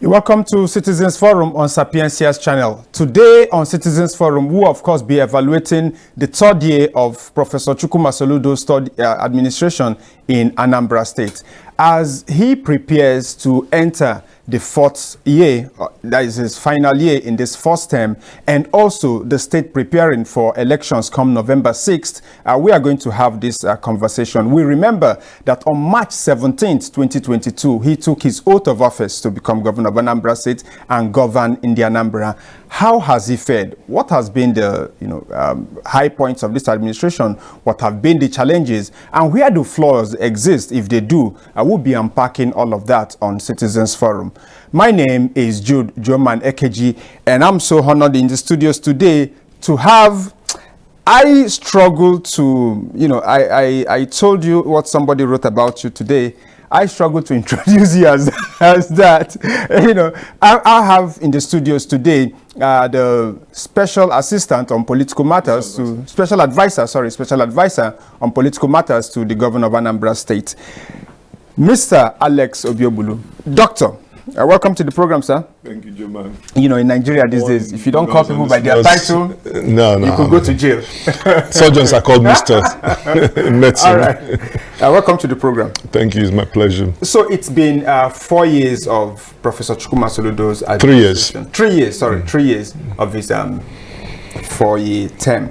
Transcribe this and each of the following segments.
Welcome to Citizens Forum on Sapiencia's channel. Today on Citizens Forum, we will of course be evaluating the third year of Professor Chukwuma Soludo's administration in Anambra State. As he prepares to enter the fourth year, that is his final year in this first term, and also the state preparing for elections come November 6th, we are going to have this conversation. We remember that on March 17th, 2022, he took his oath of office to become governor of Anambra State and govern in the Anambra. How has he fared? What has been the high points of this administration? What have been the challenges? And where do flaws exist? If they do, I will be unpacking all of that on Citizens Forum. My name is Jude Geoman, and I'm so honored in the studios today to have... I struggle to, I told you what somebody wrote about you today. I struggle to introduce you as that. I have in the studios today the special assistant on political matters special advisor on political matters to the governor of Anambra State, Mr. Alex Obiobulu. Doctor, welcome to the program, sir. Thank you, Geoman. In Nigeria these days, if you don't call people by their title, you could go to jail. Surgeons are called Mr. in medicine. All right. Welcome to the program. Thank you. It's my pleasure. So it's been 4 years of Professor Chukwuma Soludo's administration. 3 years. 3 years of his 4-year term.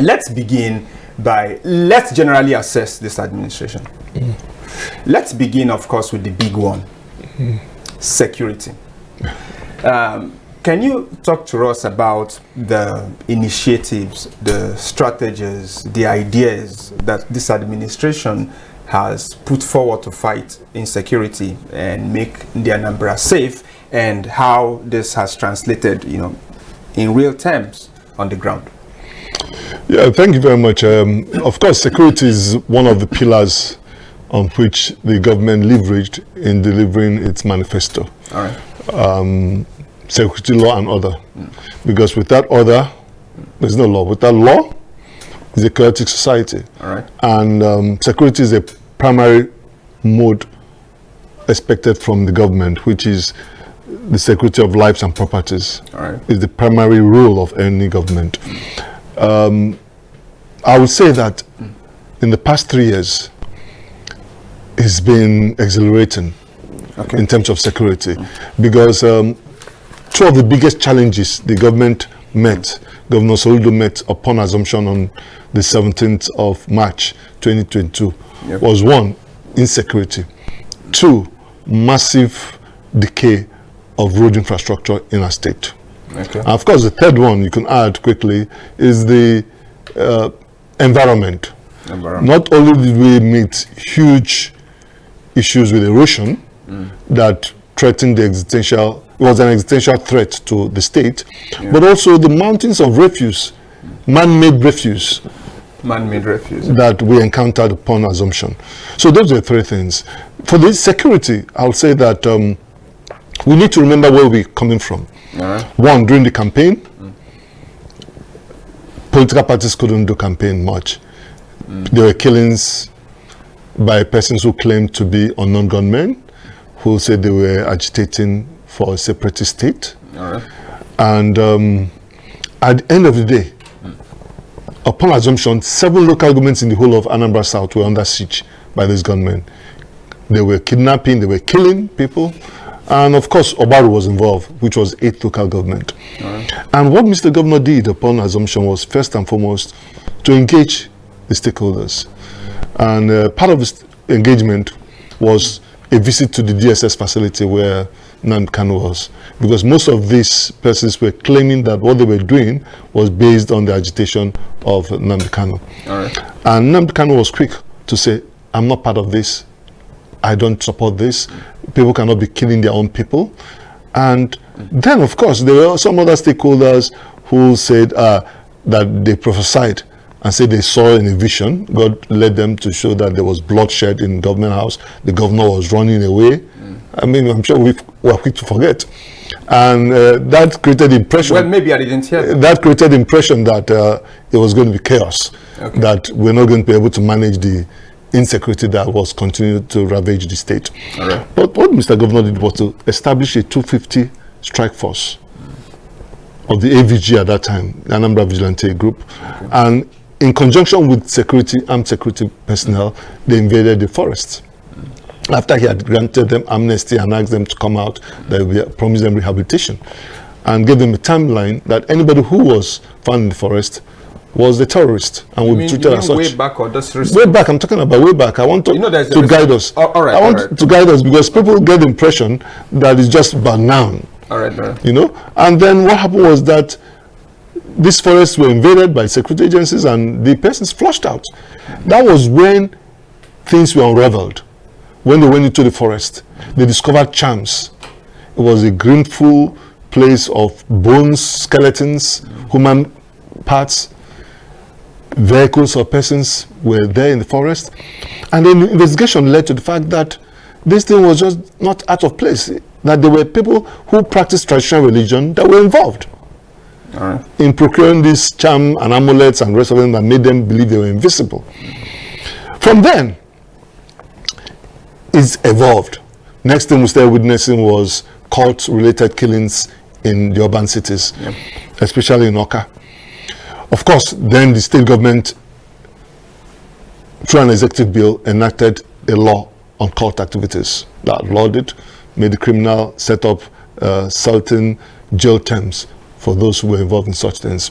Let's begin by, let's generally assess this administration. Let's begin, of course, with the big one. Security. Can you talk to us about the initiatives, the strategies, the ideas that this administration has put forward to fight insecurity and make the Anambra safe, and how this has translated, in real terms on the ground? Yeah, thank you very much. Of course, security is one of the pillars on which the government leveraged in delivering its manifesto. All right. Security, law, and order. Because without order, there's no law. Without law, it's a chaotic society. All right. And security is a primary mode expected from the government, which is the security of lives and properties. All right. Is the primary role of any government. I would say that in the past 3 years, it's been exhilarating in terms of security, because two of the biggest challenges the government met, Governor Soludo met upon assumption on the 17th of March 2022, was one, insecurity, two, massive decay of road infrastructure in our state. Okay. And of course, the third one you can add quickly is the environment. Not only did we meet huge issues with erosion that threatened the was an existential threat to the state, but also the mountains of refuse, man-made refuse that we encountered upon assumption. So those are three things. For the security, I'll say that we need to remember where we're coming from. One, during the campaign, political parties couldn't do campaign much. There were killings by persons who claimed to be unknown gunmen, who said they were agitating for a separatist state. And at the end of the day, upon assumption, 7 local governments in the whole of Anambra South were under siege by these gunmen. They were kidnapping, they were killing people, and of course Obaru was involved, which was 8 local government. And what Mr. Governor did upon assumption was, first and foremost, to engage the stakeholders. And part of this engagement was a visit to the DSS facility where Nnamdi Kanu was, because most of these persons were claiming that what they were doing was based on the agitation of Nnamdi Kanu. And Nnamdi Kanu was quick to say, I'm not part of this, I don't support this, people cannot be killing their own people. And then of course there were some other stakeholders who said that they prophesied and said they saw in a vision, God led them to show that there was bloodshed in Government House, the governor was running away. I mean, I'm sure we were quick to forget. And that created the impression... Well, maybe I didn't hear that. That created the impression that it was going to be chaos, that we're not going to be able to manage the insecurity that was continuing to ravage the state. All right. But what Mr. Governor did was to establish a 250 strike force of the AVG at that time, the Anambra Vigilante Group, and in conjunction with armed security personnel, they invaded the forests. After he had granted them amnesty and asked them to come out, they promised them rehabilitation and gave them a timeline that anybody who was found in the forest was a terrorist and would be treated as such. Way back or just Way back, I'm talking about way back. I want to, to guide us. All right, I want to guide us because people get the impression that it's just about now. All right. You know? And then what happened was that these forests were invaded by security agencies and the persons flushed out. That was when things were unraveled. When they went into the forest, they discovered charms. It was a grateful place of bones, skeletons, human parts, vehicles or persons were there in the forest. And then the investigation led to the fact that this thing was just not out of place, that there were people who practiced traditional religion that were involved in procuring these charms and amulets and rest of them that made them believe they were invisible. From then, it's evolved. Next thing we started witnessing was cult-related killings in the urban cities, especially in Oka. Of course, then the state government, through an executive bill, enacted a law on cult activities that outlawed it, made it criminal, set up certain jail terms for those who were involved in such things.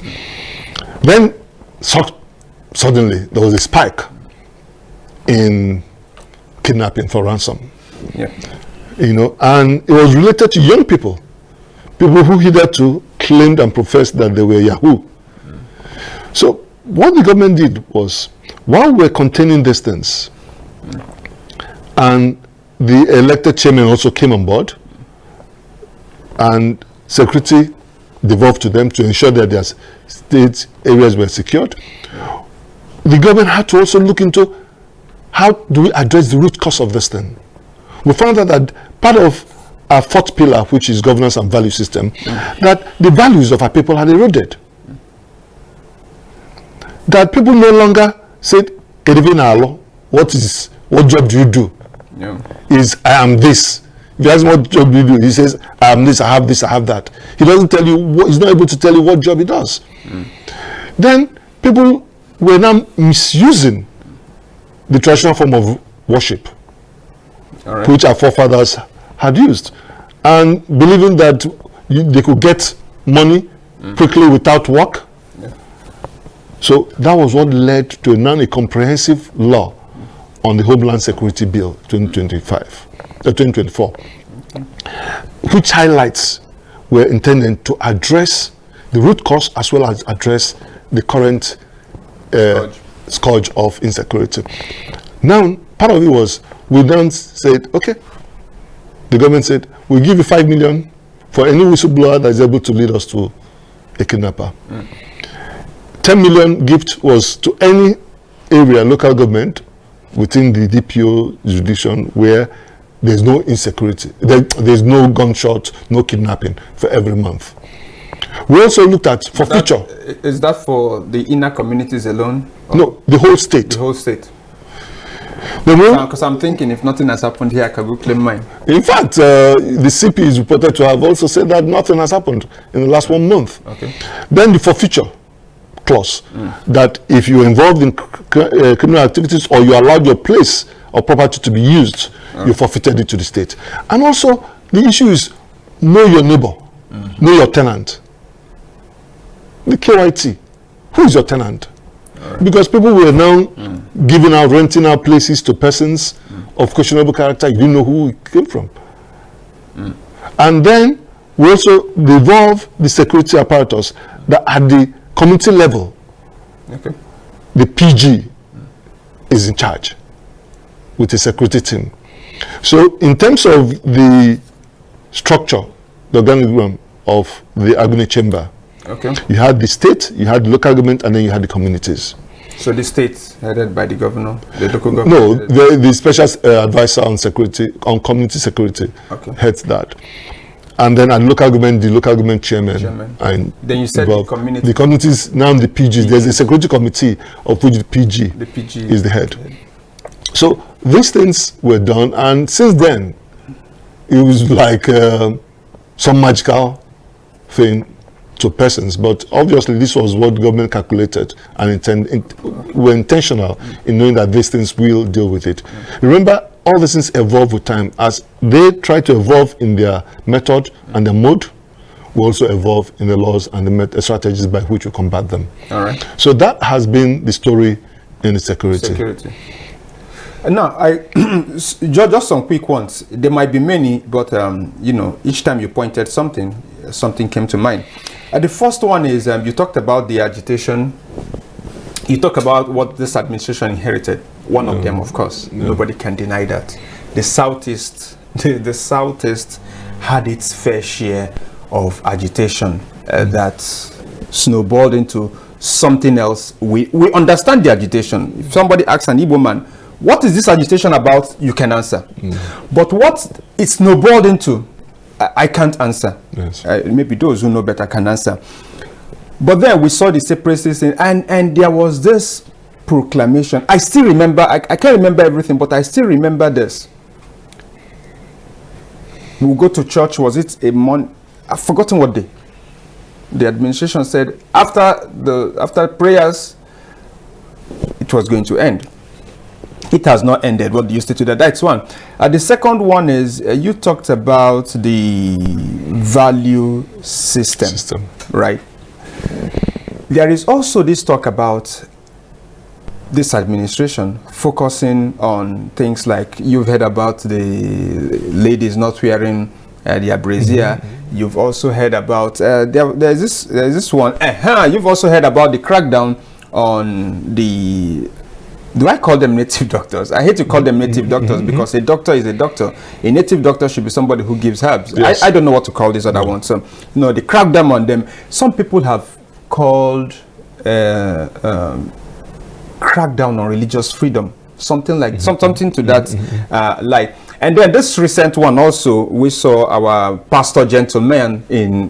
Then, suddenly, there was a spike in kidnapping for ransom. You know, and it was related to young people who hitherto claimed and professed that they were Yahoo. So what the government did was, while we're containing these things, and the elected chairman also came on board, and security devolved to them to ensure that their state areas were secured, the government had to also look into how do we address the root cause of this thing. We found out that part of our fourth pillar, which is governance and value system, that the values of our people had eroded. That people no longer said, what job do you do? Is I am this. If you ask what job do you do, he says, I am this, I have this, I have that. He doesn't tell you, he's not able to tell you what job he does. Then people were now misusing the traditional form of worship, which our forefathers had used, and believing that they could get money quickly without work. So that was what led to a comprehensive law on the Homeland Security Bill 2024, which highlights were intended to address the root cause as well as address the current scourge of insecurity. Now, part of it was, we then said, okay, the government said, we'll give you 5 million for any whistleblower that is able to lead us to a kidnapper. 10 million gift was to any area, local government, within the DPO jurisdiction where there's no insecurity, there's no gunshot, no kidnapping for every month. We also looked at forfeiture. Is that for the inner communities alone? No, the whole state. The whole state. Because I'm thinking, if nothing has happened here, I can go claim mine. In fact, the CP is reported to have also said that nothing has happened in the last 1 month. Then the forfeiture clause, that if you're involved in criminal activities or you allowed your place or property to be used, you forfeited it to the state. And also, the issue is know your neighbor, know your tenant. The KYT, who is your tenant? Because people were now giving out, renting out places to persons of questionable character. You didn't know who it came from. And then we also devolve the security apparatus that at the community level, the PG is in charge with a security team. So in terms of the structure, the organigram of the Agony Chamber, you had the state, you had the local government, and then you had the communities. So the state headed by the governor, the local government? No, the special advisor on security, on community security, heads that. And then at local government, the local government chairman. And then you said the community. The communities, now the PGs. There's a security committee of which the PG is the head. So these things were done, and since then, it was like some magical thing to persons. But obviously, this was what government calculated and were intentional in knowing that these things will deal with it. Remember, all these things evolve with time. As they try to evolve in their method and their mode, we also evolve in the laws and the strategies by which we combat them. All right. So that has been the story in the security. Now, just some quick ones. There might be many, but you know, each time you pointed something came to mind. The first one is you talked about the agitation. You talk about what this administration inherited. One of them, of course, nobody can deny that. The Southeast, the Southeast had its fair share of agitation that snowballed into something else. We understand the agitation. If somebody asks an Igbo man, what is this agitation about? You can answer. But what it snowballed into, I can't answer. Yes. Maybe those who know better can answer. But then we saw the separatists, and there was this proclamation. I still remember, I can't remember everything, but I still remember this. We'll go to church, was it a month? I've forgotten what day. The administration said after prayers, it was going to end. It has not ended. What do you say to that? That's one. The second one is you talked about the value system, right? There is also this talk about this administration focusing on things like, you've heard about the ladies not wearing their brassiere. You've also heard about there's this one. You've also heard about the crackdown on the. Do I call them native doctors? I hate to call them native doctors because a doctor is a doctor. A native doctor should be somebody who gives herbs. Yes. I don't know what to call this other one. So, you know, the crackdown on them. Some people have called crackdown on religious freedom, something like something to that like. And then this recent one also, we saw our pastor gentleman in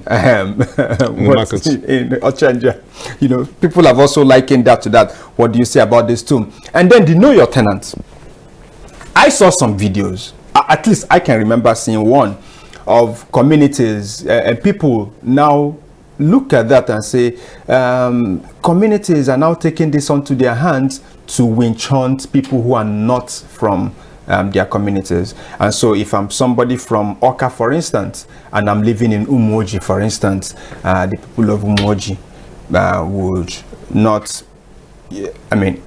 Ochanja. You know, people have also likened that to that. What do you say about this too? And then the know your tenant. I saw some videos. At least I can remember seeing one of communities and people now look at that and say communities are now taking this onto their hands to winch hunt people who are not from their communities. And so if I'm somebody from Oka, for instance, and I'm living in Umoji, for instance, the people of Umoji would not, I mean,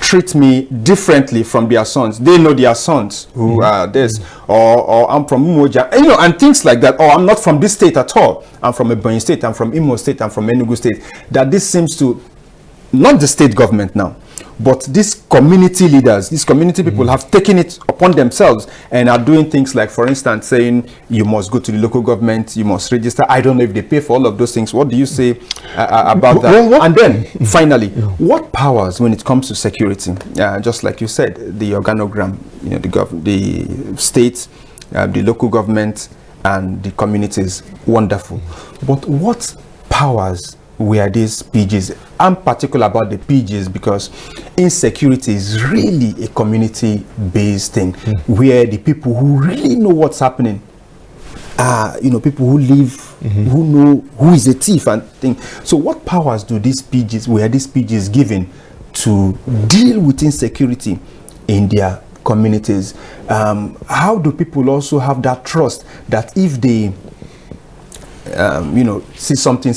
treat me differently from their sons. They know their sons who are this, or I'm from Umoja, and, you know, and things like that. Or I'm not from this state at all. I'm from Ebonyi State, I'm from Imo State, I'm from Enugu State. That this seems to, not the state government now, but these community leaders, these community people have taken it upon themselves and are doing things like, for instance, saying you must go to the local government, you must register. I don't know if they pay for all of those things. What do you say about that? And then finally, what powers when it comes to security? Just like you said, the organogram, you know, the state, the local government, and the communities, wonderful. But what powers were these PGs? I'm particular about the PGs because insecurity is really a community-based thing where the people who really know what's happening are, you know, people who live, who know who is a thief and things. So what powers do these PGs, were these PGs given to deal with insecurity in their communities? How do people also have that trust that if they you know, say something,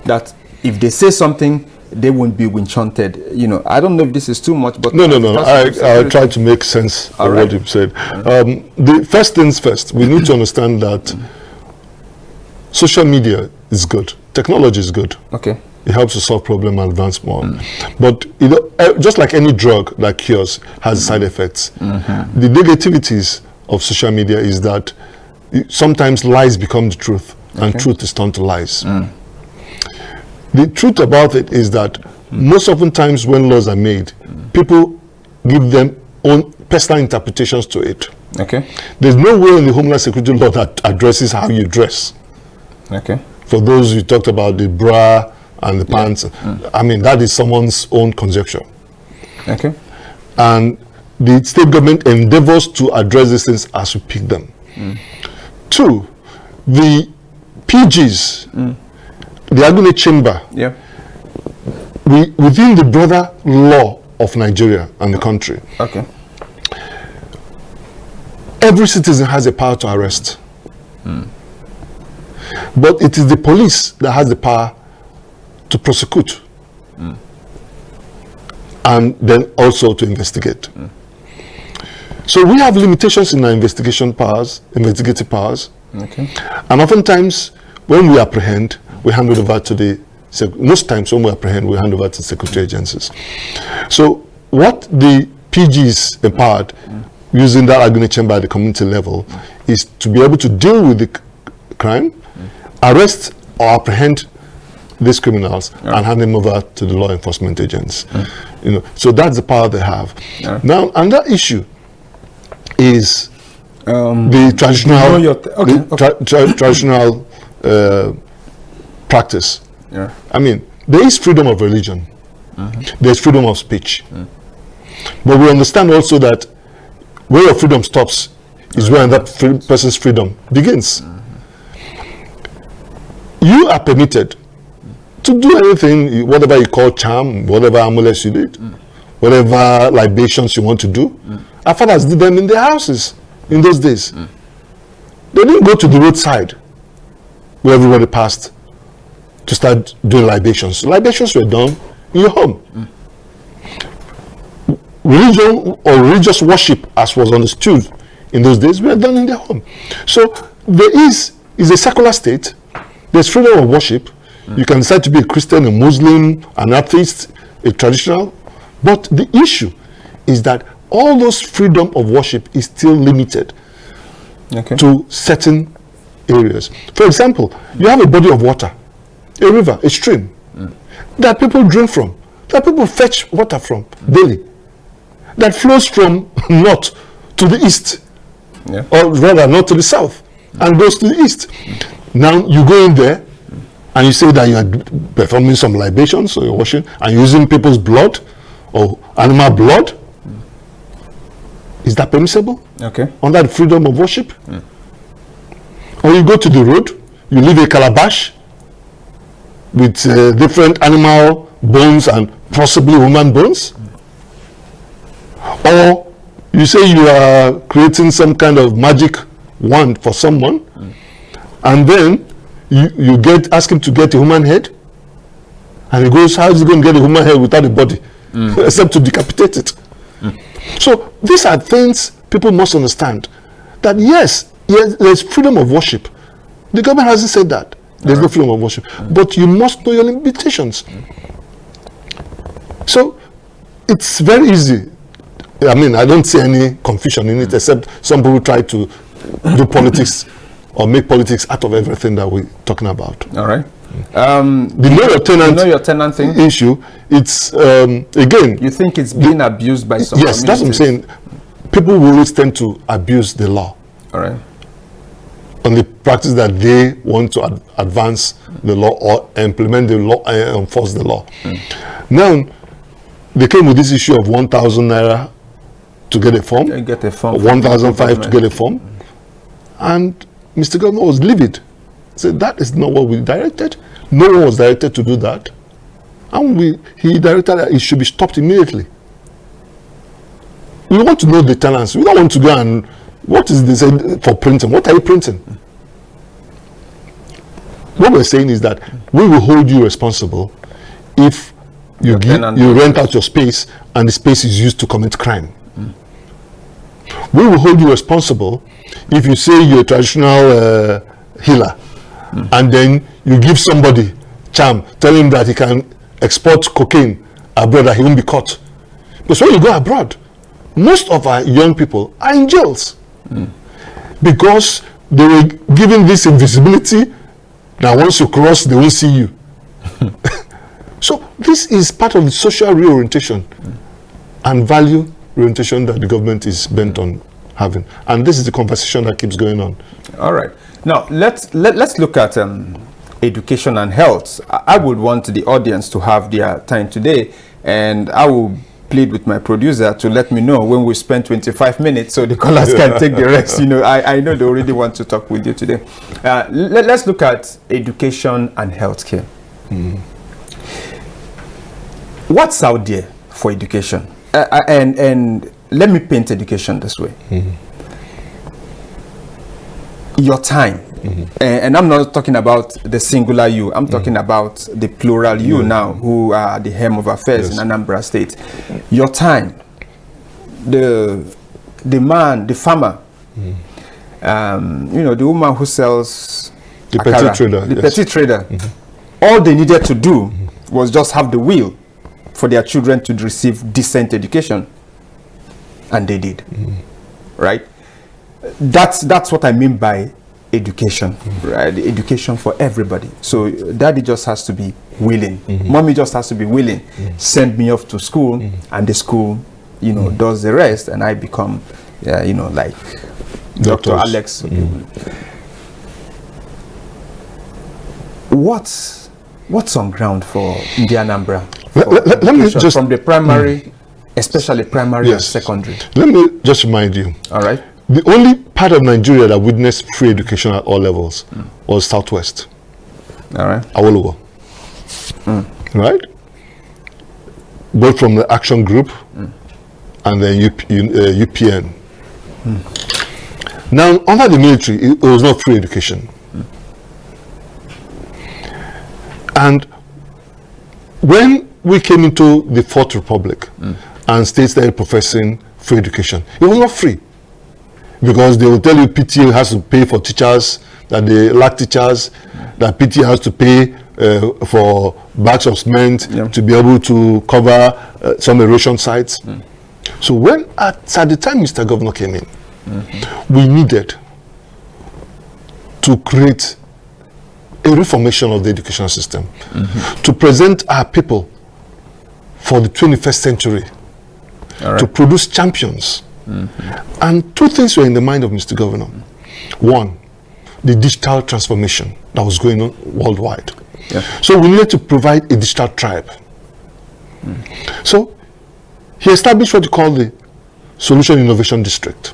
that if they say something, they won't be winch-hunted? You know, I don't know if this is too much, but... No. I'll try to make sense of what you've said. The first things first, we need to understand that social media is good. Technology is good. Okay. It helps to solve problems and advance more. But you know, just like any drug that cures has side effects, the negativities of social media is that sometimes lies become the truth. And truth is turned to lies. The truth about it is that most often times when laws are made, people give them own personal interpretations to it. Okay. There's no way in the Homeland Security law that addresses how you dress. Okay. For those you talked about, the bra and the pants, I mean, that is someone's own conjecture. Okay. And the state government endeavors to address these things as we pick them. 2, the PGs, the Agune Chamber, within the broader law of Nigeria and the country, every citizen has a power to arrest. But it is the police that has the power to prosecute and then also to investigate. So we have limitations in our investigative powers. And oftentimes when we apprehend, we hand it over to the, most times when we apprehend, we hand over to security agencies. So what the PGs empowered using that Agune Chamber at the community level is to be able to deal with the crime, arrest or apprehend these criminals and hand them over to the law enforcement agents. You know, so that's the power they have. Now, another issue is the traditional, traditional practice. I mean, there is freedom of religion. There's freedom of speech. But we understand also that where your freedom stops is where that person's freedom begins. You are permitted to do anything, whatever you call charm, whatever amulets you did, whatever libations you want to do. Our fathers did them in their houses in those days. They didn't go to the roadside where everybody passed to start doing libations. Libations were done in your home. Religion or religious worship, as was understood in those days, were done in their home. So there is a secular state. There's freedom of worship. You can decide to be a Christian, a Muslim, an atheist, a traditional. But the issue is that all those freedom of worship is still limited to certain areas. For example, you have a body of water, a river, a stream, that people drink from, that people fetch water from daily, that flows from north to the east, or rather north to the south, and goes to the east. Now you go in there and you say that you are performing some libations, or you're washing and using people's blood or animal blood. Is that permissible? Under the freedom of worship? Or you go to the road, you leave a calabash with different animal bones and possibly human bones. Or you say you are creating some kind of magic wand for someone, and then you ask him to get a human head, and he goes, how is he going to get a human head without a body? Except to decapitate it. So these are things people must understand, that yes, there's freedom of worship. The government hasn't said that there's no freedom of worship, but you must know your limitations. So it's very easy. I mean, I don't see any confusion in it, except some people try to do politics or make politics out of everything that we're talking about. All right. The know your tenant thing issue, it's again, you think it's being abused by some communities? That's what I'm saying. People will always tend to abuse the law. All right. On the practice that they want to advance the law or implement the law and enforce the law. Now they came with this issue of 1,000 naira to get a form, or 1,005 to get a form, and Mr. Governor was livid. Said that is not what we directed. No one was directed to do that, and he directed that it should be stopped immediately. We want to know the tenants. We don't want to go and what is this for printing? What are you printing? What we're saying is that we will hold you responsible if you rent out your space and the space is used to commit crime. We will hold you responsible if you say you're a traditional healer, and then you give somebody charm, tell him that he can export cocaine abroad, that he won't be caught. Because when you go abroad, most of our young people are in jails because they were given this invisibility that once you cross, they won't see you. So this is part of the social reorientation and value orientation that the government is bent on having, and this is the conversation that keeps going on. All right, now let's look at education and health. I would want the audience to have their time today, and I will plead with my producer to let me know when we spend 25 minutes so the callers can take the rest. You know, I know they already want to talk with you today. Let's look at education and healthcare. What's out there for education? And let me paint education this way. Your time. And I'm not talking about the singular you. I'm talking about the plural you now, who are the helm of affairs in Anambra State. Your time, the man, the farmer, you know, the woman who sells the akara, petty trader. the petty trader. All they needed to do was just have the will for their children to receive decent education, and they did. Right? That's what I mean by education, right? Education for everybody. So daddy just has to be willing. Mommy just has to be willing. Send me off to school, and the school, you know, does the rest, and I become, you know, like Dr. Alex. What's on ground for the Anambra? Let me just from the primary, especially primary and secondary. Let me just remind you. All right. The only part of Nigeria that witnessed free education at all levels was Southwest. All right. Awolowo. Right? Both from the Action Group and then UPN. Now, under the military, it was not free education. And when we came into the Fourth Republic and states started professing free education, it was not free. Because they will tell you PTA has to pay for teachers, that they lack teachers, that PTA has to pay for bags of cement to be able to cover some erosion sites. So when at the time Mr. Governor came in, we needed to create a reformation of the education system to present our people for the 21st century, to produce champions. And two things were in the mind of Mr. Governor. One, the digital transformation that was going on worldwide. So we needed to provide a digital tribe. So he established what he called the Solution Innovation District,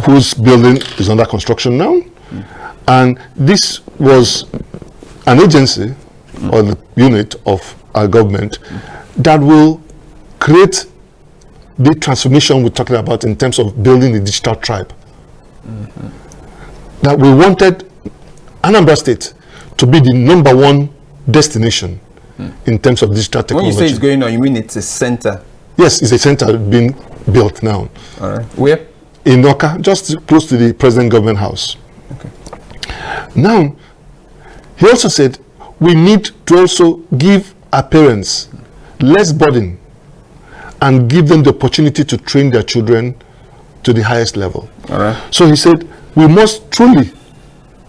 whose building is under construction now. And this was an agency or the unit of our government that will create the transformation we're talking about in terms of building the digital tribe. That we wanted Anambra State to be the #1 destination in terms of digital technology. When you say it's going on, you mean it's a center? Yes, it's a center being built now. All right. Where? In Noka, just close to the President Government House. Okay. Now, he also said we need to also give our parents less burden and give them the opportunity to train their children to the highest level. All right. So he said, we must truly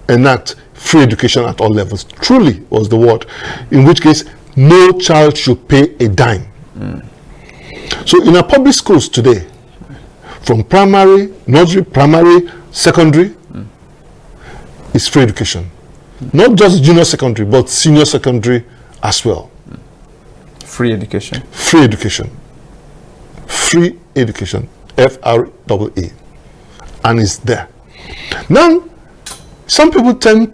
enact free education at all levels. Truly was the word. In which case, no child should pay a dime. So in our public schools today, from primary, nursery, primary, secondary, is free education. Not just junior secondary, but senior secondary as well. Free education. Free education. Free education. FREE. And it's there. Now, some people tend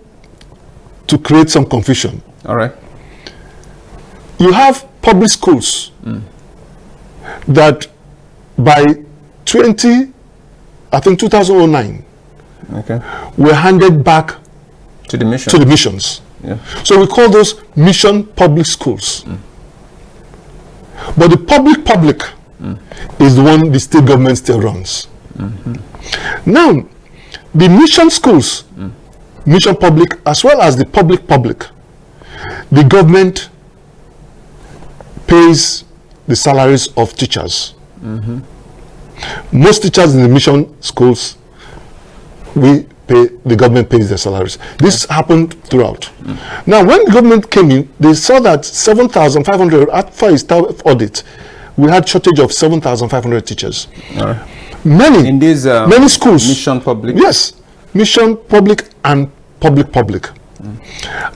to create some confusion. All right. You have public schools that by 2009, were handed back to the mission. To the missions. Yeah. So we call those mission public schools. But the public is the one the state government still runs. Now, the mission schools, mission public, as well as the public, the government pays the salaries of teachers. Most teachers in the mission schools, the government pays their salaries. This happened throughout. Now, when the government came in, they saw that 7,500, after a staff audit, we had shortage of 7,500 teachers. Many, in these many schools. Mission public? Yes, mission public and public.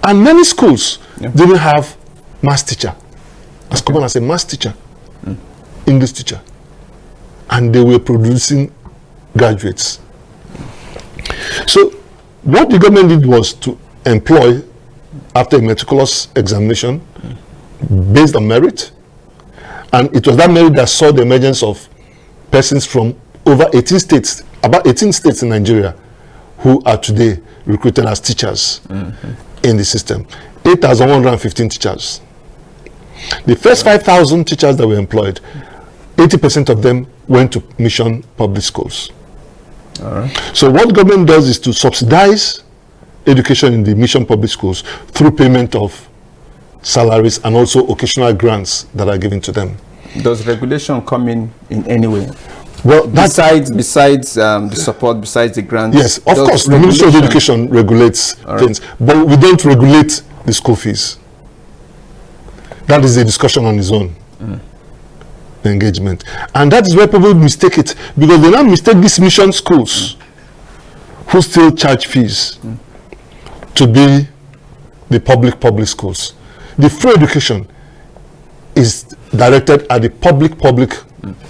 And many schools didn't have maths teacher. has come on as a maths teacher, English teacher, and they were producing graduates. So what the government did was to employ, after a meticulous examination, based on merit, and it was that merit that saw the emergence of persons from over 18 states, about 18 states in Nigeria, who are today recruited as teachers in the system. 8,115 teachers. The first 5,000 teachers that were employed, 80% of them went to mission public schools. All right. So what government does is to subsidize education in the mission public schools through payment of salaries and also occasional grants that are given to them. Does regulation come in any way? Well, besides the support, besides the grants? Yes, of course, the Ministry of Education regulates things, but we don't regulate the school fees. That is a discussion on its own. The engagement. And that is where people mistake it, because they now mistake these mission schools who still charge fees to be the public schools. The free education is directed at the public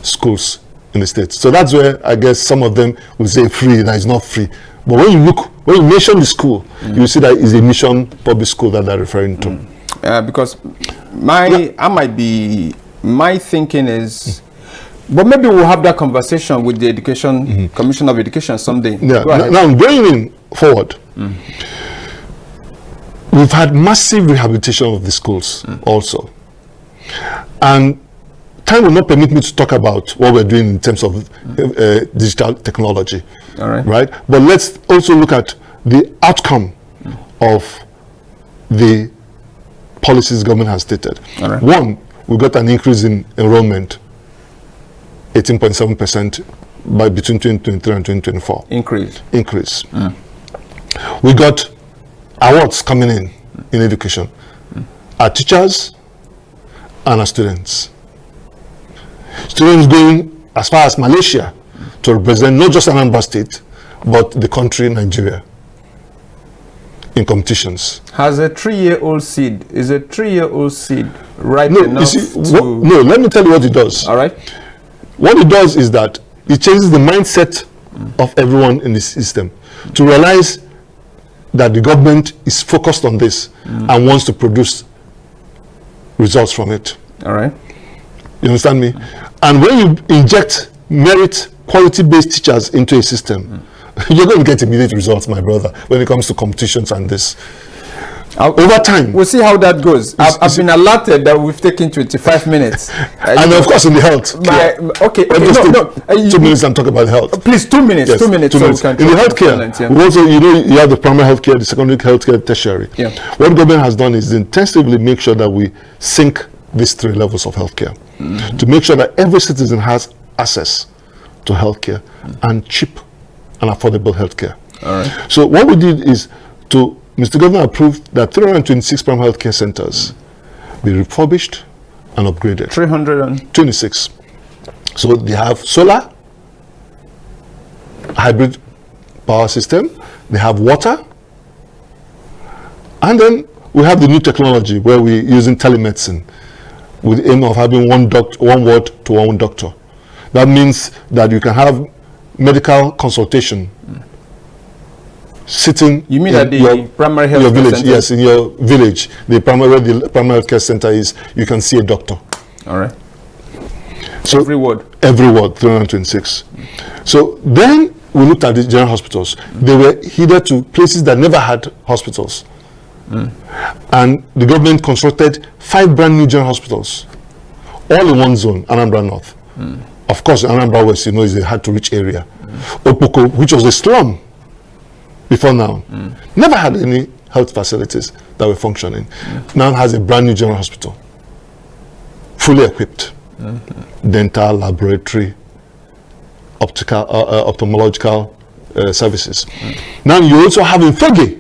schools in the state. So that's where I guess some of them will say free, that is not free. But when you mention the school, you see that is a mission public school that they're referring to. Because my thinking is, but maybe we'll have that conversation with the Education Commission of Education someday. Yeah. Now going forward, we've had massive rehabilitation of the schools also, and time will not permit me to talk about what we're doing in terms of digital technology. All right. Right? But let's also look at the outcome of the policies government has stated. All right. One, we got an increase in enrollment, 18.7% by between 2023 and 2024. Increase. We got awards coming in education. Our teachers and our students. Students going as far as Malaysia to represent not just Anambra State, but the country, Nigeria, in competitions. Has a 3-year-old seed, right no, enough you see, to... no, let me tell you what it does. All right. What it does is that it changes the mindset of everyone in the system to realize that the government is focused on this and wants to produce results from it. All right. You understand me? And when you inject merit, quality-based teachers into a system, you're going to get immediate results, my brother, when it comes to competitions and this. Over time. We'll see how that goes. I've been alerted that we've taken 25 minutes. And of course in the health. Okay, 2 minutes and talk about health. Please, 2 minutes. Yes, 2 minutes. In the healthcare, we also, you have the primary healthcare, the secondary healthcare, tertiary. Yeah. What government has done is intensively make sure that we sync these 3 levels of healthcare to make sure that every citizen has access to healthcare and cheap and affordable healthcare. All right. So what we did is Mr. Governor approved that 326 primary healthcare centers be refurbished and upgraded. 326. So they have solar, hybrid power system, they have water, and then we have the new technology where we're using telemedicine with the aim of having one ward to one doctor. That means that you can have medical consultation sitting. You mean at the primary health village? center? Yes, in your village, where the primary health care center is, you can see a doctor. All right. So every ward, 326. So then we looked at the general hospitals. They were headed to places that never had hospitals. And the government constructed 5 brand new general hospitals, all in one zone, Anambra North. Of course, Anambra West, you know, is a hard-to-reach area. Opoko, which was a slum before now, never had any health facilities that were functioning. Now has a brand new general hospital, fully equipped, dental, laboratory, ophthalmological services. Now you also have in Fege.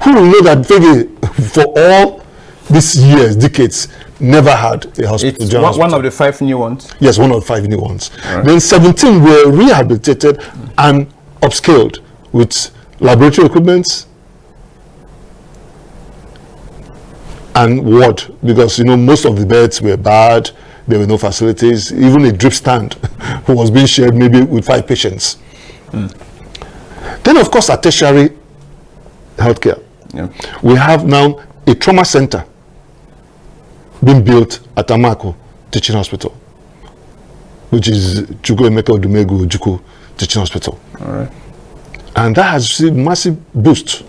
Who will know that Fege, for all these years, decades, never had a hospital? It's one of the 5 new ones? Yes, one of the 5 new ones. Right. Then 17 were rehabilitated and upscaled with laboratory equipment and ward, because most of the beds were bad. There were no facilities. Even a drip stand was being shared maybe with 5 patients. Then, of course, at tertiary healthcare, we have now a trauma center being built at Amako Teaching Hospital, which is Chugo Emeka Odumegu Ojukwu Teaching Hospital. All right. And that has received massive boost.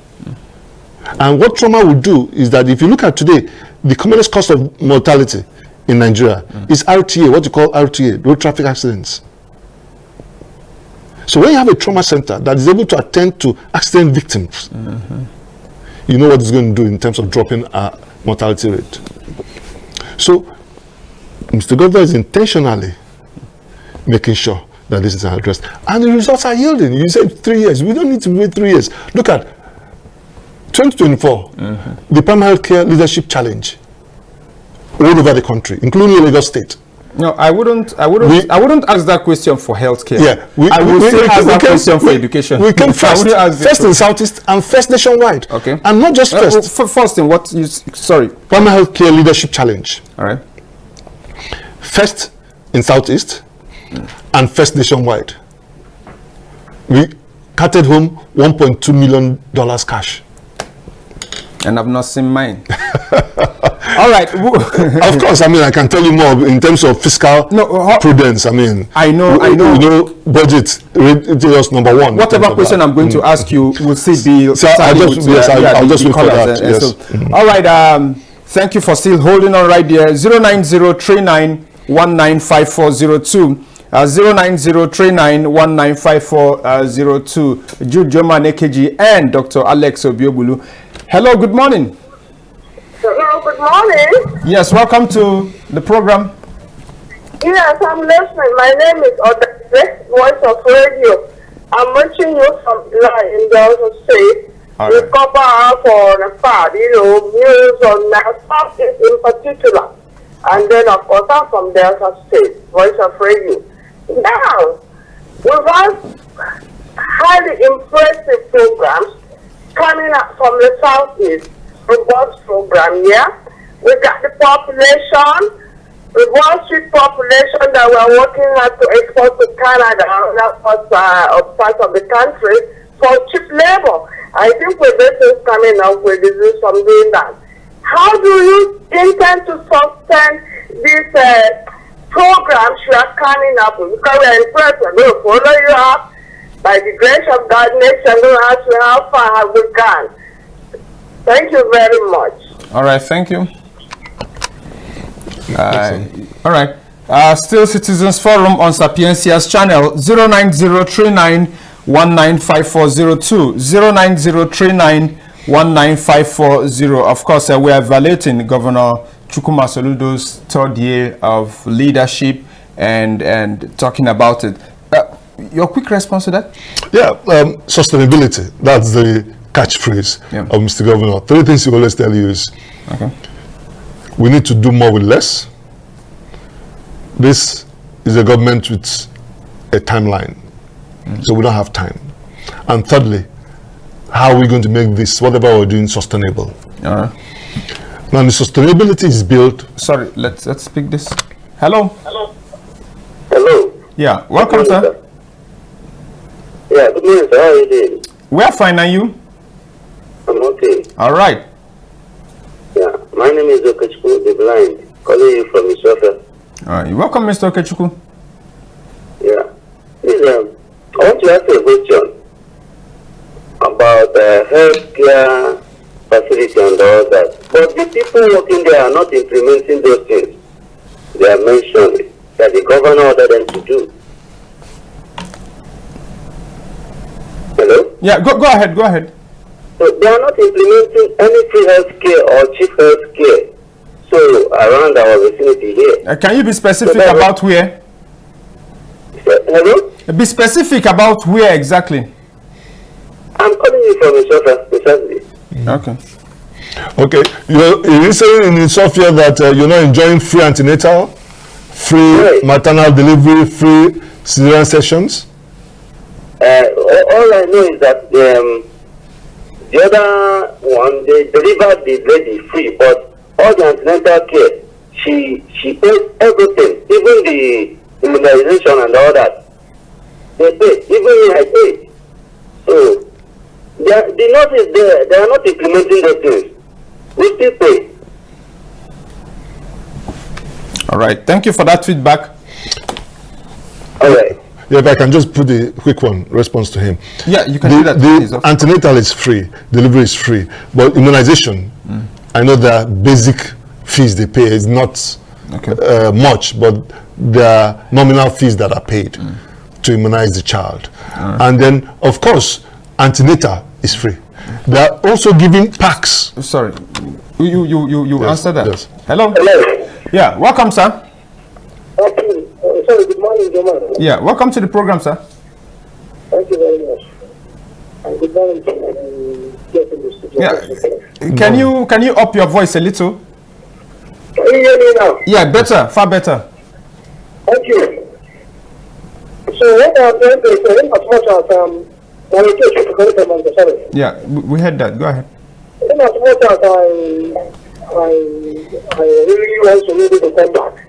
And what trauma will do is that if you look at today, the commonest cause of mortality in Nigeria is RTA, what you call RTA, road traffic accidents. So when you have a trauma center that is able to attend to accident victims, you know what it's going to do in terms of dropping our mortality rate. So Mr. Governor is intentionally making sure that this is addressed. And the results are yielding. You said 3 years. We don't need to wait 3 years. Look at 2024, the Primary Healthcare Leadership Challenge all over the country, including Lagos State. No, I wouldn't ask that question for healthcare. Yeah, I would still ask that question for education. We came first in Southeast and first nationwide. Okay. And not just first. First in what you, sorry. Primary Healthcare Leadership Challenge. All right. First in Southeast and first nationwide. We carted home $1.2 million cash. And I've not seen mine. All right. Of course, I mean, I can tell you more in terms of fiscal prudence. I mean, I know. Budget is number one. Whatever question I'm going to ask you will still be. So I'll just wait for that. Yes. All right. Thank you for still holding on right there. 09039195402. 09039195402. Jude Geoman, AKG, and Dr. Alex Obiobulu. Hello, good morning. Hello, good morning. Yes, welcome to the program. Yes, I'm listening. My name is Odette, Voice of Radio. I'm reaching you from in Delta State. We cover up on a part, news on Southeast in particular. And then, of course, I'm from Delta State, Voice of Radio. Now, we've had highly impressive programs coming up from the Southeast, robust program, yeah? We got the population, the Wall Street population that we're working hard to export to Canada and other parts of the country for cheap labor. I think we're just coming up with this from doing that. How do you intend to sustain these programs you are coming up with? Because we're impressed, we're going to follow you up. By the grace of God, next I'm going to ask you how far have we gone. Thank you very much. All right, thank you. All right. Still Citizens Forum on Sapiencia's channel 09039195402. 09039195440. Of course, we are evaluating Governor Chukwuma Soludo's 3rd year of leadership and talking about it. Your quick response to that? Yeah, sustainability. That's the catchphrase of Mr. Governor. 3 things he always tell you is, we need to do more with less. This is a government with a timeline, so we don't have time. And thirdly, how are we going to make this, whatever we're doing, sustainable? Now, the sustainability is built. Sorry, let's speak this. Hello. Hello. Hello. Yeah, welcome, sir. Yeah, good morning, sir. How are you doing? We're fine, and you? I'm okay. All right. Yeah, my name is Okechukwu, the blind, calling you from Isofia. All right, you're welcome, Mr. Okechukwu. Yeah. Please, I want to ask you a question about healthcare facility and all that. But the people working there are not implementing those things they are mentioning that the governor ordered them to do. Hello? Yeah, go ahead. So they are not implementing any free health care or cheap health care. So around our vicinity here. Can you be specific about where? Hello? Be specific about where exactly. I'm calling you from Isofia, precisely. Okay. Okay, you're saying in Sofia that you're not enjoying free antenatal, free maternal delivery, free cesarean sessions? All I know is that the other one, they delivered the lady free, but all the antenatal care, she pays everything, even the immunization and all that. They pay, even me I pay. So the nurses there, they are not implementing those things. We still pay. All right. Thank you for that feedback. All right. Yeah, if I can just put a quick one response to him. Yeah, you can do that. The antenatal is free, delivery is free, but immunization, I know the basic fees they pay is not much, but there are nominal fees that are paid to immunize the child. And then, of course, antenatal is free. They are also giving packs. Sorry, you answer that. Yes. Hello. Hello. Yeah, welcome, sir. Okay. Sorry, good morning, Geoman. Yeah, welcome to the program, sir. Thank you very much. And good morning to getting this studio. Yeah. Can you up your voice a little? Can you hear me now? Yeah, better, far better. Thank you. So what I'm trying to say, in as much as Yeah, we heard that. Go ahead. in as much as I really want to maybe to come back,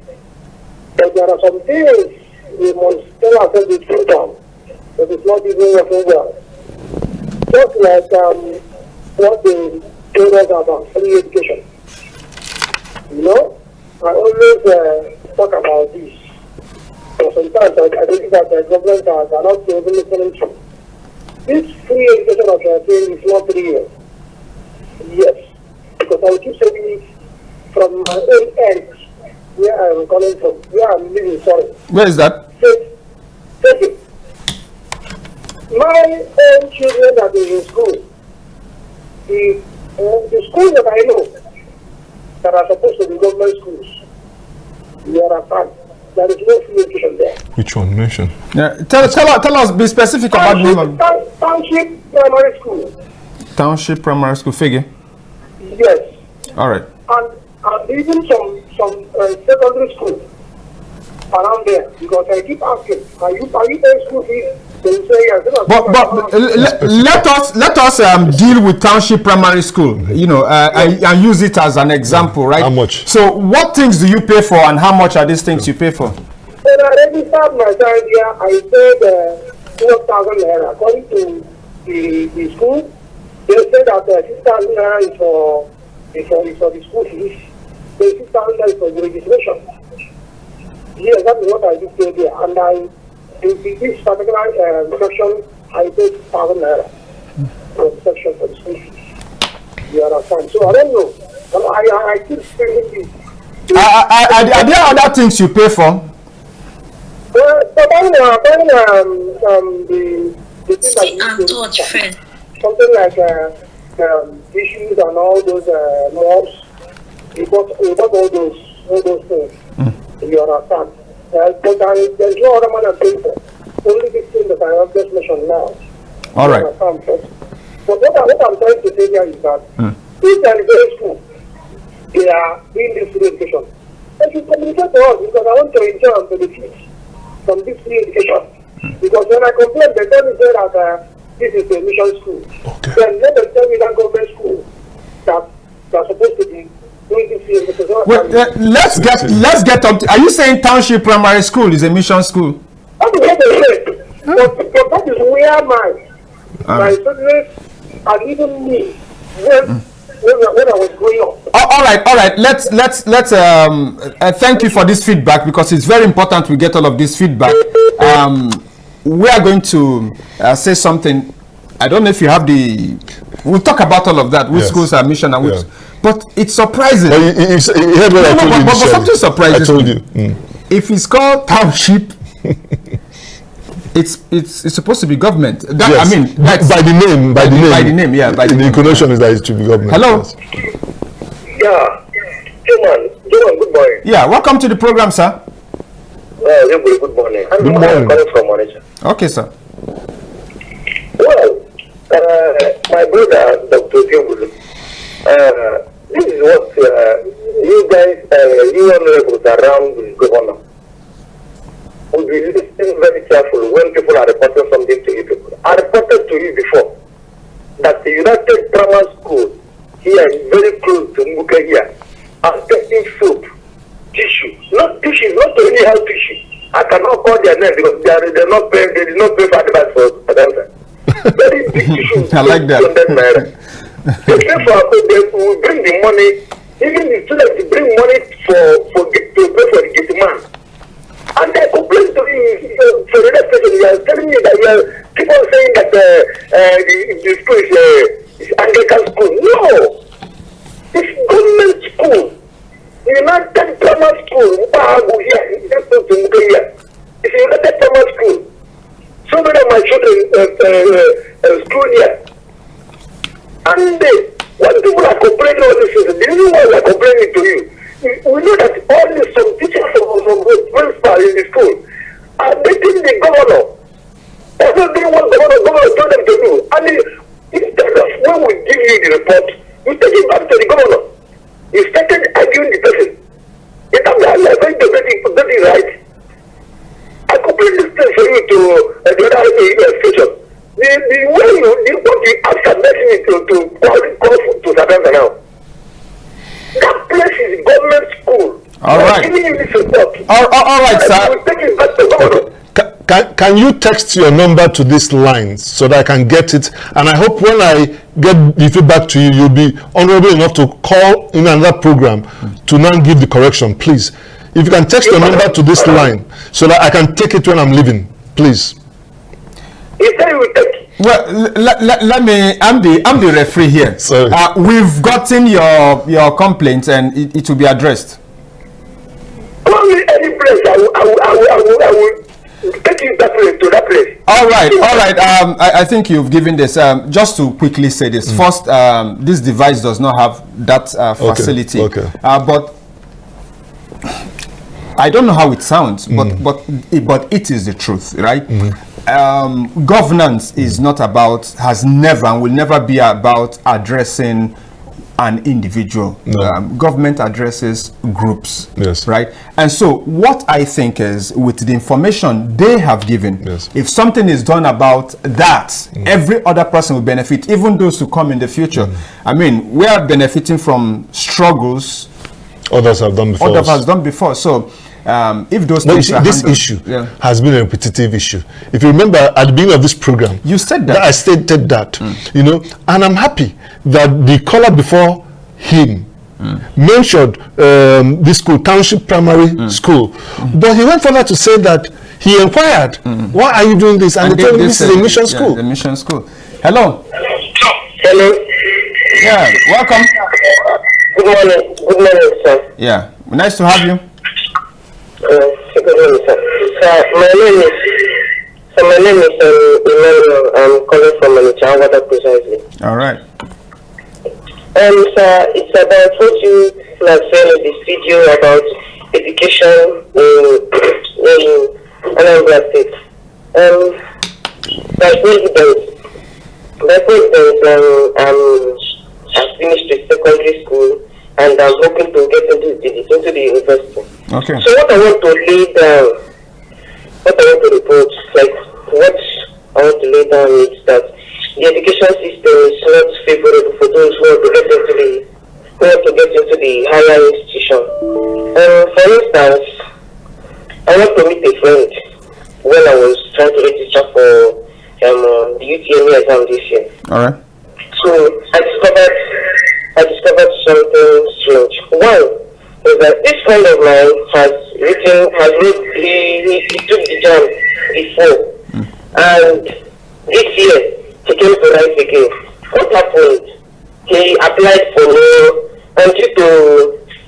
but there are some things we must tell ourselves the truth on that is not even working well. Just like what they told us about free education. You know, I always talk about this. So sometimes I think that the government are not even listening to. This free education of saying is not 3 years. Yes, because I will keep saying it from my own end, where I am coming from, where I am living, sorry. Where is that? Take it. My own children that is in school, the schools that I know that are supposed to be government schools, there is no free education there. Which one? Mention. Yeah, tell us, be specific about the name of Township Primary School. Township Primary School figure. Yes. All right. And even some secondary schools around there, because I keep asking, are you paying school fees? They say yes. But let us deal with Township Primary School. You know, and use it as an example, right? How much? So, what things do you pay for, and how much are these things you pay for? When I registered my child here, I paid 12,000 naira. According to the school, they said that 6,000 naira is for the school fees. 6,000 naira is for the registration. Yes, that is what I did pay there. And in this particular section, I paid 6,000 naira for the section for the school fees. You understand? So I don't know. I keep saying this. Are there other things you pay for? Well, but the thing that something like issues and all those mobs, we got all those things. You understand? But there's no other man I'm paying for. Only this thing that I have just mentioned now. All right. But what I'm trying to say here is that if there is a school, they are doing this free education. They should communicate to us, because I want to enjoy and benefit from this free education. Because when I complain, they tell me that this is a mission school. Okay. Then let them tell me that government school that they're supposed to be doing this free education. Well, let's get up. Are you saying Township Primary School is a mission school? That is what they say. But that is where my students and even me when I was growing up. All right. Let's thank you for this feedback, because it's very important we get all of this feedback. We are going to say something. I don't know if you have we'll talk about all of that, which schools are mission and which, but it's surprising. But something surprises I told me. you. If it's called township, it's supposed to be government. Yes. I mean, that's by the name. By the name, yeah. By the the name. connotation is that it should be government. Hello. Yes. Yeah. Juman, good morning. Yeah, welcome to the program, sir. Good morning. Good morning. I'm calling from Malaysia. Okay, sir. Well, my brother, Dr. Geoman, this is what you guys, you honorables around the governor, will be listening very careful when people are reporting something to you people. I reported to you before that the United Grammar School here is very close to Mbuka here. I comes to any health issue, I cannot call their name because they did not pay for advice for cancer. Very big issue. I like that. They pay for, they will bring the money, even the students bring money to pay for the gate man. And they complain to me for the next person. They are telling me that you keep on saying that the school is Anglican school. No, it's government school. United Grammar School. It's a United Grammar School. So many of my children school here. And when people are complaining all this, the reason why we are complaining to you, we know that only some teachers from principal in the school are dating the governor. Also doing what governor told them to do. And instead of when we give you the report, you take it back to the governor. You started arguing the person. It I'm going to get it right. I complain this thing for you to the other station. The way what you ask me to call to Savannah now. That place is government school. All right. Giving you this report. All right, sir. We'll take it back to governor. Can you text your number to this line so that I can get it? And I hope when I get the feedback to you, you'll be honorable enough to call in another program to now give the correction, please. If you can text your number to this line so that I can take it when I'm leaving, please. He said he will take it. Well, let me. I'm the referee here. Sorry. We've gotten your complaint and it will be addressed. Call me any place. I will take you that place to that place. All right. I think you've given this. Just to quickly say this. First, this device does not have that facility. Okay. But I don't know how it sounds, but it is the truth, right? Governance is not about, has never and will never be about addressing an individual. No. Government addresses groups, yes, right? And so what I think is, with the information they have given, yes, if something is done about that, every other person will benefit, even those who come in the future. I mean, we are benefiting from struggles others have done before. Others have done before. So if those things are this handled, issue has been a repetitive issue. If you remember at the beginning of this program, you said that. I stated that, you know, and I'm happy that the caller before him mentioned this school, Township Primary School, but he went further to say that he inquired, why are you doing this? And they told him this is a mission school. The mission school. Hello. Hello. Yeah, welcome. Good morning. Good morning, sir. Yeah, nice to have you. Good morning, sir. My name is Emmanuel. I'm calling from Manchester, precisely. All right. Sir, it's about what you have said in this video about education in Anambra State. My president has finished his secondary school and I'm hoping to get into the university. Okay. So what I want to lay down, what I want to report, like what I want to lay down is that the education system is not favorable for those who want to get into the higher institution. For instance, I want to meet a friend when I was trying to register for the UTME exam this year. All right. So I discovered something strange. One is that this friend of mine he took the jam before, and this year he came to write again. What happened? He applied for law and due to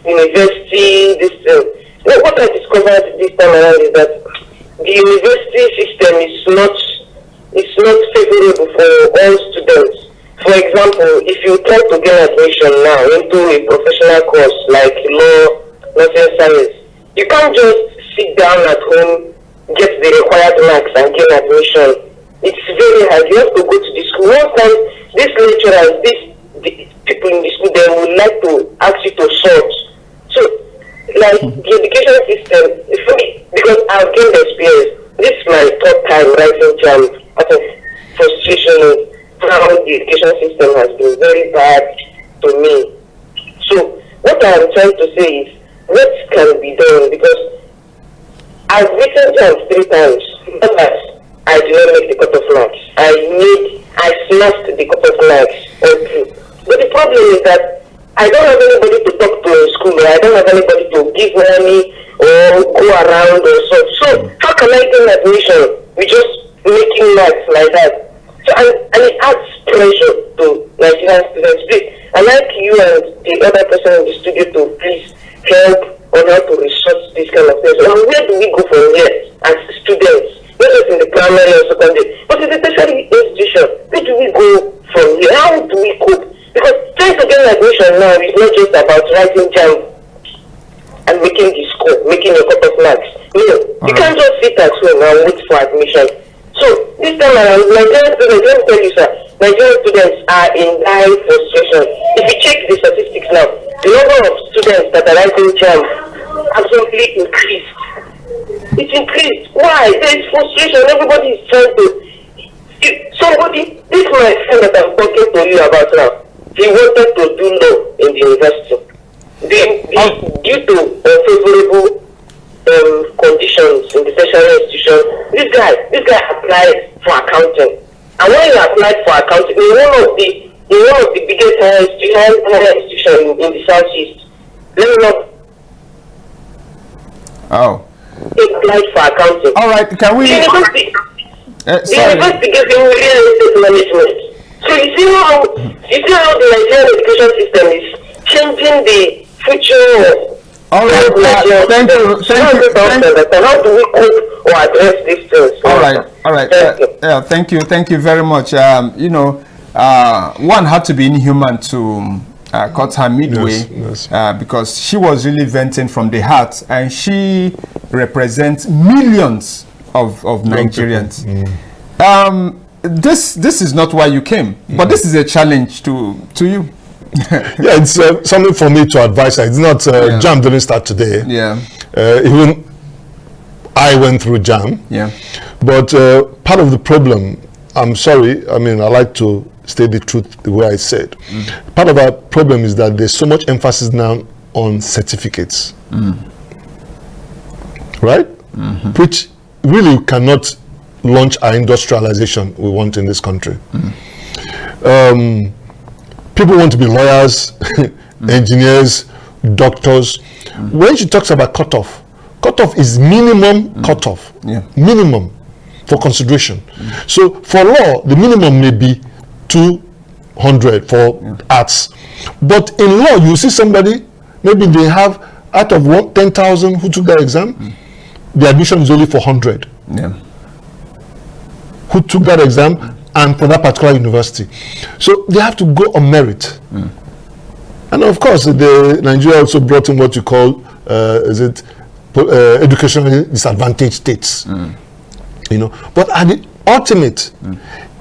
university this thing. Now, what I discovered this time around is that the university system is not favorable for all students. For example, if you try to gain admission now into a professional course like law, nursing science, you can't just sit down at home, get the required marks and gain admission. It's very hard. You have to go to the school. One time, these lecturers, the people in the school, they would like to ask you to sort. So, like the education system, because I've gained experience, this is my third time writing jam out of frustration. How the education system has been very bad to me. So what I am trying to say is what can be done, because I've written jams 3 times, but I did not make the cutoff marks. I smashed the cutoff marks all through. But the problem is that I don't have anybody to talk to in school, or I don't have anybody to give money or go around or so. So how can I get admission? We just making marks like that. So and it adds pressure to Nigerian students. Please, I'd like you and the other person in the studio to please help on how to resource this kind of things. And where do we go from here as students? Not just in the primary or secondary, but in the tertiary institution. Where do we go from here? How do we cope? Because trying to get admission now is not just about writing jam and making the score, making a cutoff marks. No, you can't just sit at home and wait for admission. So this time around, Nigerian students, let me tell you, sir, Nigerian students are in dire frustration. If you check the statistics now, the number of students that are writing jam absolutely increased. It's increased. Why? There is frustration. Everybody is trying to. Somebody, this my friend that I'm talking to you about now, he wanted to do law in the university. Due to unfavorable conditions in the tertiary institution, this guy applied for accounting. And when he applied for accounting, in one of the biggest higher institutions in the southeast, let me know. Oh. He applied for accounting. All right, can we? The university gave him real estate management. So you see how the Nigerian education system is changing the future. All right, thank you. How do we cope or address these things? All right. Thank you very much. One had to be inhuman to cut her midway, yes. Because she was really venting from the heart, and she represents millions of Nigerians. This is not why you came, but this is a challenge to you. Yeah, it's something for me to advise. It's not JAM didn't start today. Yeah. Even I went through JAM. Yeah. But part of the problem, I'm sorry, I mean, I like to state the truth the way I said. Part of our problem is that there's so much emphasis now on certificates. Right? Which really cannot launch our industrialization we want in this country. People want to be lawyers, engineers, doctors. When she talks about cutoff is minimum cutoff, minimum for consideration. So for law, the minimum may be 200 for arts. But in law, you see somebody, maybe they have out of 10,000 who took that exam, the admission is only for 100. Who took that exam and for that particular university. So they have to go on merit. And of course, Nigeria also brought in what you call, educationally disadvantaged states. But at the ultimate,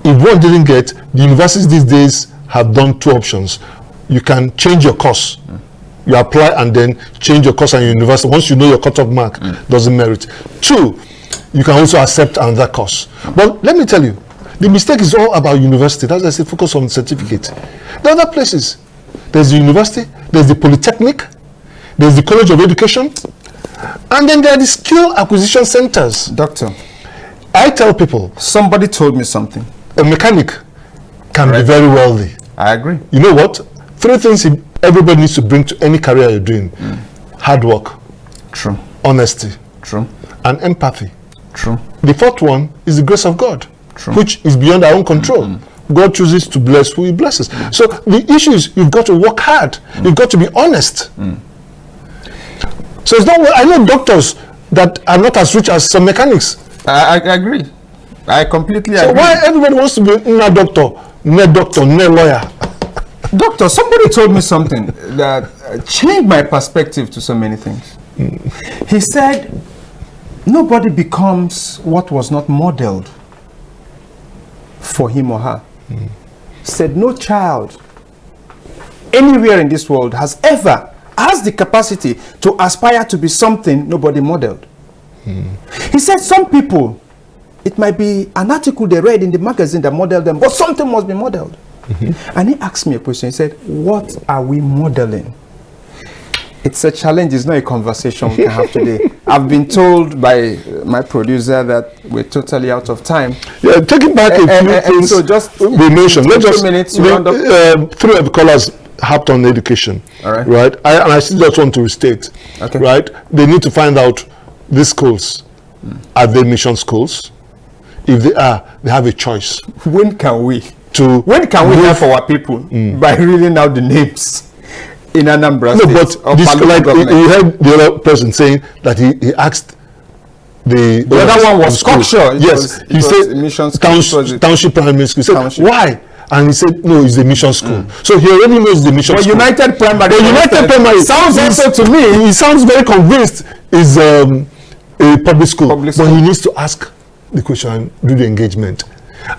if one didn't get, the universities these days have done 2 options. You can change your course. You apply and then change your course and your university. Once you know your cutoff mark doesn't merit. 2, you can also accept another course. But let me tell you, the mistake is all about university. That's why I say focus on certificate. There are other places. There's the university, there's the polytechnic, there's the college of education, and then there are the skill acquisition centers. Doctor, I tell people, somebody told me something. A mechanic can be very wealthy. I agree. You know what? 3 things everybody needs to bring to any career you're doing. Hard work. True. Honesty. True. And empathy. True. The 4th one is the grace of God. True. Which is beyond our own control. God chooses to bless who he blesses. So the issue is you've got to work hard. You've got to be honest. So it's not, I know doctors that are not as rich as some mechanics. I agree. I completely agree. So why everybody wants to be a doctor, no lawyer? Doctor, somebody told me something that changed my perspective to so many things. He said, nobody becomes what was not modeled for him or her. He said, no child anywhere in this world has the capacity to aspire to be something nobody modeled. He said some people, it might be an article they read in the magazine that modeled them, but something must be modeled. And he asked me a question. He said, what are we modeling? It's a challenge. It's not a conversation we can have today. I've been told by my producer that we're totally out of time. Yeah, taking back a few things so just we mentioned. Let's just minutes, three of the callers harped on education. All right. Right. I still just want to restate. Okay. Right. They need to find out these schools, are they mission schools? If they are, they have a choice. When can we Move. help our people by reading out the names in Anambra No, State? but this, like you heard the other person saying that he asked the other one was Cocksure. Yes, he said mission township primary school. He said, Township. why? And he said, no, it's the mission school. So he already knows the mission But school. United Primary. But United Primary sounds also to me. He sounds very convinced is a public school. But he needs to ask the question and do the engagement.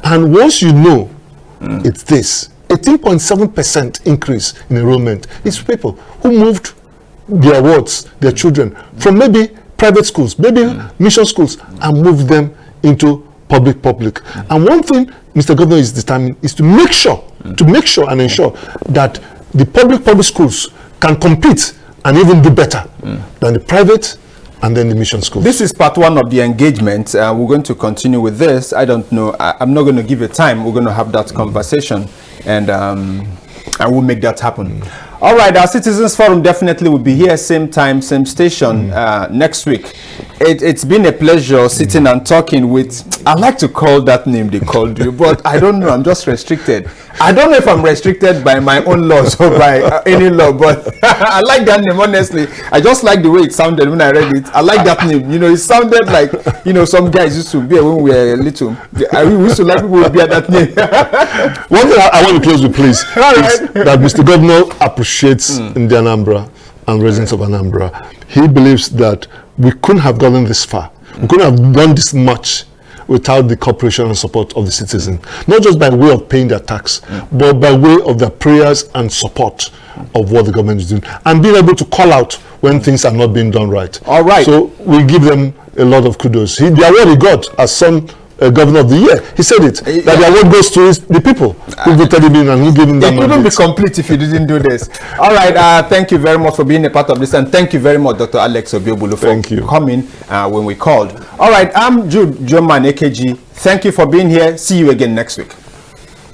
And once you know it's this 18.7% increase in enrollment is people who moved their wards, their children from maybe private schools, maybe mission schools, and moved them into public. And one thing Mr. Governor is determined is to make sure and ensure that the public schools can compete and even do better than the private and then the mission schools. This is part one of the engagement. We're going to continue with this. I don't know. I'm not going to give it time. We're going to have that conversation, and we'll make that happen. All right, our Citizens Forum definitely will be here, same time, same station next week. It's been a pleasure sitting and talking with, I like to call that name they called you, but I don't know, I'm just restricted. I don't know if I'm restricted by my own laws or by any law, but I like that name, honestly. I just like the way it sounded when I read it. I like that name. You know, it sounded like, you know, some guys used to be when we were little. We used to like people would be at that name. One thing I want to close with, please, is that Mr. Governor appreciates in the Anambra and residents of Anambra. He believes that we couldn't have gotten this far. We couldn't have done this much without the cooperation and support of the citizen, not just by way of paying their tax, but by way of their prayers and support of what the government is doing, and being able to call out when things are not being done right. All right. So we give them a lot of kudos. The award he got as some Governor of the Year, he said it, that the award goes to the people who voted him in and who gave him that mandate. It wouldn't be complete if you didn't do this. All right, thank you very much for being a part of this, and thank you very much, Dr. Alex Obiobulu, for coming when we called. All right, I'm Jude Geoman, AKG. Thank you for being here. See you again next week.